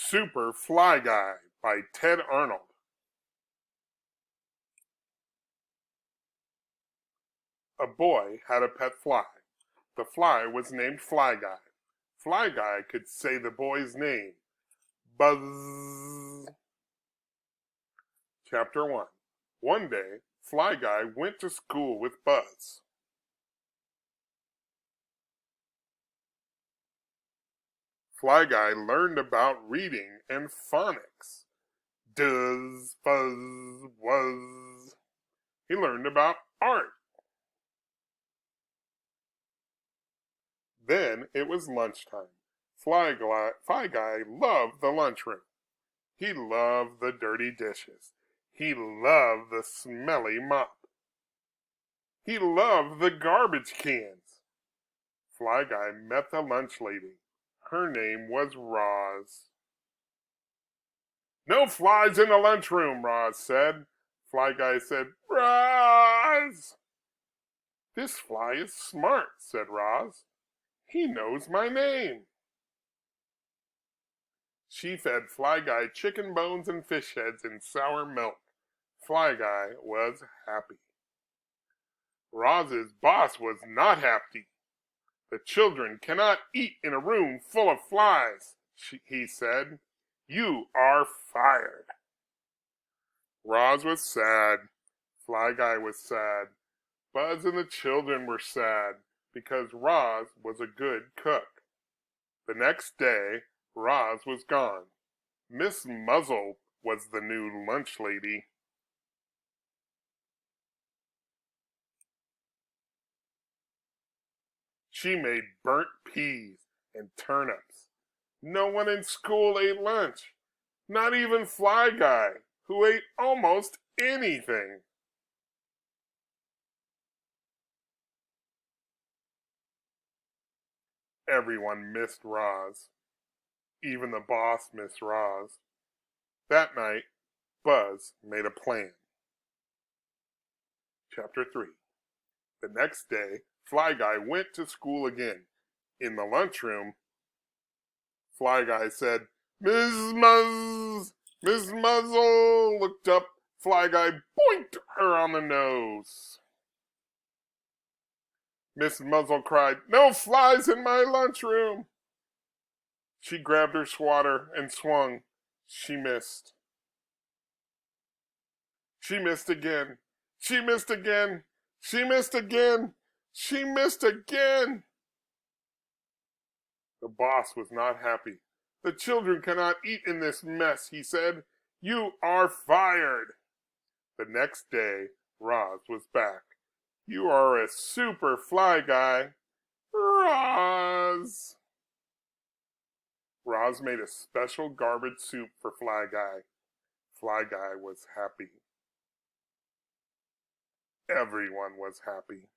Super Fly Guy by Ted Arnold. A boy had a pet fly. The fly was named Fly Guy. Fly Guy could say the boy's name. Buzz. Chapter 1. One day, Fly Guy went to school with Buzz. Fly Guy learned about reading and phonics. Does, fuzz, was. He learned about art. Then it was lunchtime. Fly Guy loved the lunchroom. He loved the dirty dishes. He loved the smelly mop. He loved the garbage cans. Fly Guy met the lunch lady. Her name was Roz. "No flies in the lunchroom," Roz said. Fly Guy said, "Roz!" "This fly is smart," said Roz. "He knows my name." She fed Fly Guy chicken bones and fish heads in sour milk. Fly Guy was happy. Roz's boss was not happy. "The children cannot eat in a room full of flies," he said. "You are fired." Roz was sad. Fly Guy was sad. Buzz and the children were sad because Roz was a good cook. The next day, Roz was gone. Miss Muzzle was the new lunch lady. She made burnt peas and turnips. No one in school ate lunch, not even Fly Guy, who ate almost anything. Everyone missed Roz. Even the boss missed Roz. That night, Buzz made a plan. Chapter 3. The next day, Fly Guy went to school again. In the lunchroom, Fly Guy said, Miss Muzzle looked up. Fly Guy boinked her on the nose. Miss Muzzle cried, "No flies in my lunchroom!" She grabbed her swatter and swung. She missed. She missed again. She missed again. She missed again. She missed again. The boss was not happy. "The children cannot eat in this mess," he said. "You are fired." The next day, Roz was back. "You are a super Fly Guy." Roz! Roz made a special garbage soup for Fly Guy. Fly Guy was happy. Everyone was happy.